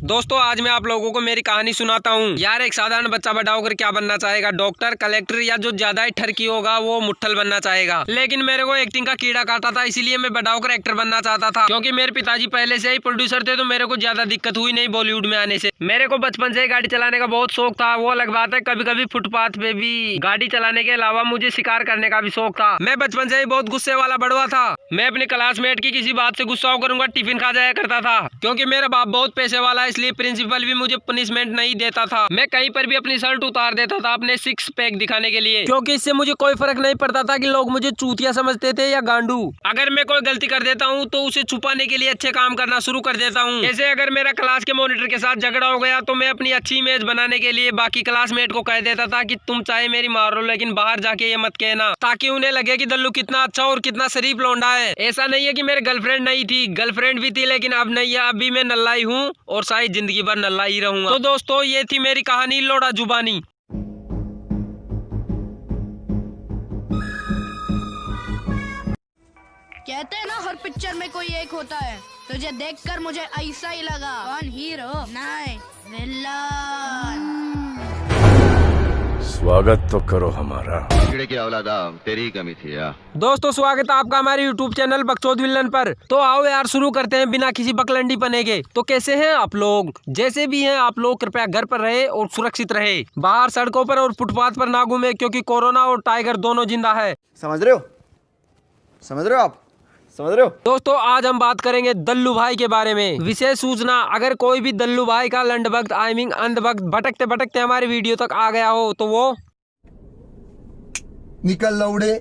दोस्तों आज मैं आप लोगों को मेरी कहानी सुनाता हूँ। यार एक साधारण बच्चा बड़ा होकर क्या बनना चाहेगा? डॉक्टर, कलेक्टर या जो ज्यादा ही ठरकी होगा वो मुट्ठल बनना चाहेगा। लेकिन मेरे को एक्टिंग का कीड़ा काटा था, इसीलिए मैं बड़ा होकर एक्टर बनना चाहता था। क्योंकि मेरे पिताजी पहले से ही प्रोड्यूसर थे तो मेरे को ज्यादा दिक्कत हुई नहीं बॉलीवुड में आने से। मेरे को बचपन से ही गाड़ी चलाने का बहुत शौक था। वो अलग बात है कभी कभी फुटपाथ पे भी गाड़ी चलाने के अलावा मुझे शिकार करने का भी शौक था। मैं बचपन से ही बहुत गुस्से वाला बड़वा था। मैं अपने क्लासमेट की किसी बात से गुस्सा होकर उनका टिफिन खा जाया करता था। क्योंकि मेरा बाप बहुत पैसे वाला है इसलिए प्रिंसिपल भी मुझे पनिशमेंट नहीं देता था। मैं कहीं पर भी अपनी शर्ट उतार देता था अपने सिक्स पैक दिखाने के लिए, क्योंकि इससे मुझे कोई फर्क नहीं पड़ता था कि लोग मुझे चूतिया समझते थे या गांडू। अगर मैं कोई गलती कर देता हूँ तो उसे छुपाने के लिए अच्छे काम करना शुरू कर देता हूँ। जैसे अगर मेरा क्लास के मॉनिटर के साथ झगड़ा हो गया तो मैं अपनी अच्छी इमेज बनाने के लिए बाकी क्लासमेट को कह देता था कि तुम चाहे मेरी मारो लेकिन बाहर जाके ये मत कहना, ताकि उन्हें लगे कि दल्लू कितना अच्छा और कितना शरीफ लौंडा है। ऐसा नहीं है कि मेरे गर्लफ्रेंड नहीं थी, गर्लफ्रेंड भी थी लेकिन अब नहीं है। अभी मैं नल्ला ही हूँ और शायद जिंदगी भर नल्ला ही रहूंगा। तो दोस्तों ये थी मेरी कहानी लोड़ा जुबानी। कहते हैं ना हर पिक्चर में कोई एक होता है। तुझे देखकर मुझे ऐसा ही लगा। कौन हीरो? नहीं, विलन। स्वागत तो करो हमारा। कीड़े की औलादा तेरी कमी थी यार। दोस्तों स्वागत है आपका हमारे YouTube चैनल बकचोद विलन पर। तो आओ यार शुरू करते हैं बिना किसी बकलंडी पने के। तो कैसे हैं आप लोग? जैसे भी हैं आप लोग कृपया घर पर रहे और सुरक्षित रहे। बाहर सड़कों पर और फुटपाथ पर ना घूमे क्योंकि कोरोना और टाइगर दोनों जिंदा है। समझ रहे हो? समझ रहे हो आप? समझ रहे हो? दोस्तों आज हम बात करेंगे दल्लू भाई के बारे में। विशेष सूचना, अगर कोई भी दल्लू भाई का लंड भक्त आई मीन अंध भक्त भटकते भटकते हमारी वीडियो तक आ गया हो तो वो निकल लौड़े,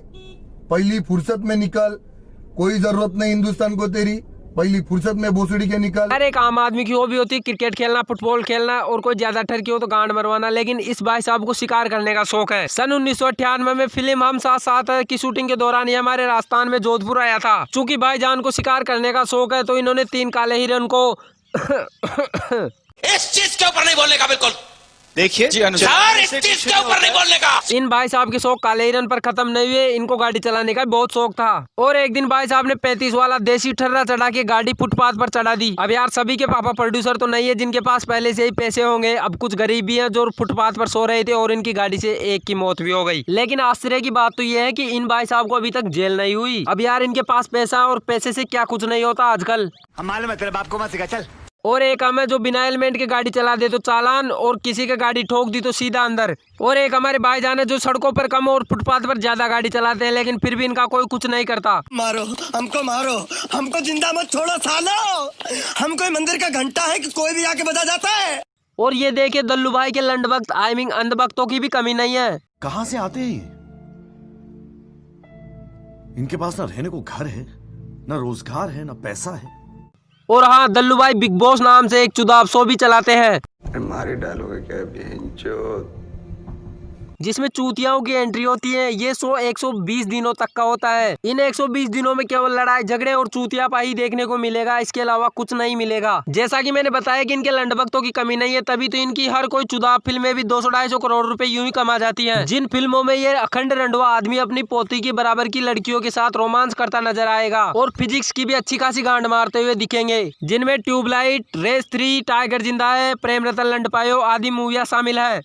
पहली फुर्सत में निकल। कोई जरूरत नहीं हिंदुस्तान को तेरी, पहली फुर्सत में भोसड़ी के निकल। हर एक आम आदमी की हॉबी होती है क्रिकेट खेलना, फुटबॉल खेलना और कोई ज्यादा ठरकी हो तो गांड मरवाना। लेकिन इस भाई साहब को शिकार करने का शौक है। सन 1998 में फिल्म हम साथ साथ है की शूटिंग के दौरान ये हमारे राजस्थान में जोधपुर आया था। चूंकि भाईजान को शिकार करने का शौक है तो इन्होंने 3 काले हिरन को इस चीज के ऊपर नहीं बोलने का, बिल्कुल देखिए यार, इस चीज के ऊपर नहीं बोलने का। इन भाई साहब के शौक काले हिरन पर खत्म नहीं हुए, इनको गाड़ी चलाने का बहुत शौक था। और एक दिन भाई साहब ने 35 वाला देसी ठर्रा चढ़ा के गाड़ी फुटपाथ पर चढ़ा दी। अब यार सभी के पापा प्रोड्यूसर तो नहीं है जिनके पास पहले से ही पैसे होंगे। अब कुछ गरीब भी हैं जो फुटपाथ पर सो रहे थे और इनकी गाड़ी से एक की मौत भी हो गई। लेकिन आश्चर्य की बात तो यह है कि इन भाई साहब को अभी तक जेल नहीं हुई। अब यार इनके पास पैसा और पैसे से क्या कुछ नहीं होता आजकल। हम मालूम है तेरे बाप को मत सिखा, चल। और एक हम है जो बिना हेलमेट के गाड़ी चला दे तो चालान, और किसी का गाड़ी ठोक दी तो सीधा अंदर। और एक हमारे भाईजान है जो सड़कों पर कम और फुटपाथ पर ज्यादा गाड़ी चलाते हैं लेकिन फिर भी इनका कोई कुछ नहीं करता। मारो, हमको जिंदा मत छोड़ो सालो। हम कोई मंदिर का घंटा है कि कोई भी आके बजा जाता है। और ये देखे दल्लू भाई के लंड भक्त आई मीन अंध भक्तों की भी कमी नहीं है। कहां से आते हैं ये? इनके पास ना रहने को घर है, ना रोजगार है, ना पैसा है। और हाँ दल्लू भाई बिग बॉस नाम से एक चुदाव शो भी चलाते हैं। मारे डालोगे क्या बेंचोद? जिसमें चूतियाओं की एंट्री होती है। ये शो 120 दिनों तक का होता है। इन 120 दिनों में केवल लड़ाई झगड़े और चूतियापाई देखने को मिलेगा, इसके अलावा कुछ नहीं मिलेगा। जैसा कि मैंने बताया कि इनके लंड भक्तों की कमी नहीं है, तभी तो इनकी हर कोई चुदाव फिल्में भी 200-250 करोड़ रुपए यूं ही कमा जाती हैं। जिन फिल्मों में ये अखंड रंडवा आदमी अपनी पोती की बराबर की लड़कियों के साथ रोमांस करता नजर आएगा और फिजिक्स की भी अच्छी खासी गांड मारते हुए दिखेंगे, जिनमें ट्यूबलाइट, रेस 3, टाइगर जिंदा है, प्रेम रतन लंड पायो आदि मूवियाँ शामिल है।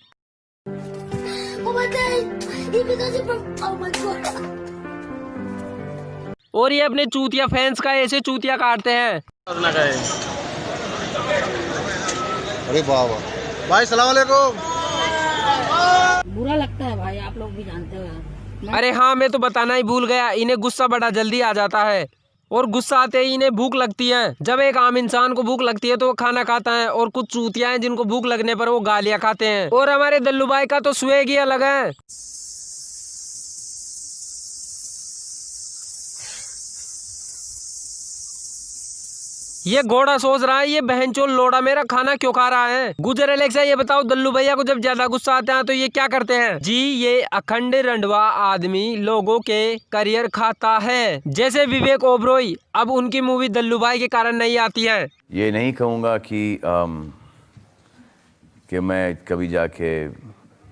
और ये अपने चूतिया फैंस का ऐसे चूतिया काटते हैं। अरे वाह भाई, सलाम अलैकुम। बुरा लगता है भाई, आप लोग भी जानते हो। अरे हाँ मैं तो बताना ही भूल गया, इन्हें गुस्सा बड़ा जल्दी आ जाता है और गुस्सा आते ही इन्हें भूख लगती है। जब एक आम इंसान को भूख लगती है तो वो खाना खाता है, और कुछ चूतिया हैं जिनको भूख लगने पर वो गालियां खाते हैं। और हमारे दल्लू भाई का तो स्वेग ही अलग है। ये घोड़ा सोच रहा है ये बहनचोद लोड़ा मेरा खाना क्यों खा रहा है। गुजर एलेक्सा ये बताओ दल्लू भैया को जब ज्यादा गुस्सा आता है तो ये क्या करते हैं? जी ये अखंड रंडवा आदमी लोगों के करियर खाता है, जैसे विवेक ओबरॉय। अब उनकी मूवी दल्लू भाई के कारण नहीं आती है। ये नहीं कहूंगा कि मैं कभी जाके,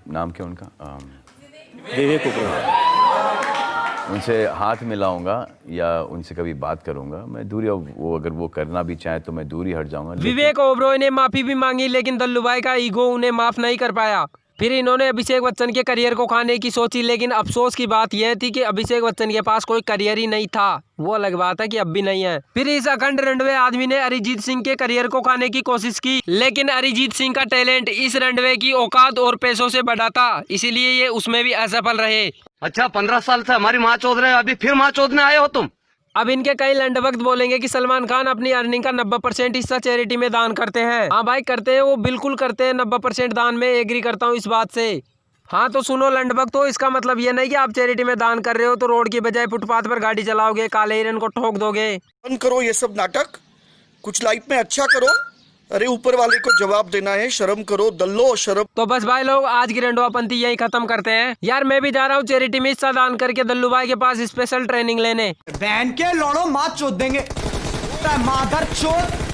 नाम क्या उनका, विवेक ओबरॉय। उनसे हाथ मिलाऊंगा या उनसे कभी बात करूंगा, मैं दूरी, वो अगर वो करना भी चाहे तो मैं दूरी हट जाऊंगा। विवेक ओबरॉय ने माफी भी मांगी, लेकिन दल्लूभाई का ईगो उन्हें माफ नहीं कर पाया। फिर इन्होंने अभिषेक बच्चन के करियर को खाने की सोची, लेकिन अफसोस की बात यह थी कि अभिषेक बच्चन के पास कोई करियर ही नहीं था। वो अलग बात है कि अब भी नहीं है। फिर इस अखंड रनवे आदमी ने अरिजीत सिंह के करियर को खाने की कोशिश की, लेकिन अरिजीत सिंह का टैलेंट इस रनवे की औकात और पैसों से बड़ा था, इसीलिए ये उसमें भी असफल रहे। अच्छा 15 साल से हमारी माँ चोद रहे, अभी फिर माँ चोदने आए हो तुम? अब इनके कई लंडभक्त बोलेंगे कि सलमान खान अपनी अर्निंग का 90% हिस्सा चैरिटी में दान करते हैं। हाँ भाई करते हैं, वो बिल्कुल करते हैं 90% दान में, एग्री करता हूँ इस बात से। हाँ तो सुनो लंडभक्त, तो इसका मतलब ये नहीं कि आप चैरिटी में दान कर रहे हो तो रोड की बजाय फुटपाथ पर गाड़ी चलाओगे, काले हिरन को ठोक दोगे। बंद करो ये सब नाटक, कुछ लाइफ में अच्छा करो। अरे ऊपर वाले को जवाब देना है, शर्म करो दल्लो, शर्म। तो बस भाई लोग आज की रंडवापंथी यही खत्म करते हैं। यार मैं भी जा रहा हूँ चैरिटी में हिस्सा दान करके दल्लू भाई के पास स्पेशल ट्रेनिंग लेने। बहन के लौड़ो माँ चोद देंगे, मादर चोद।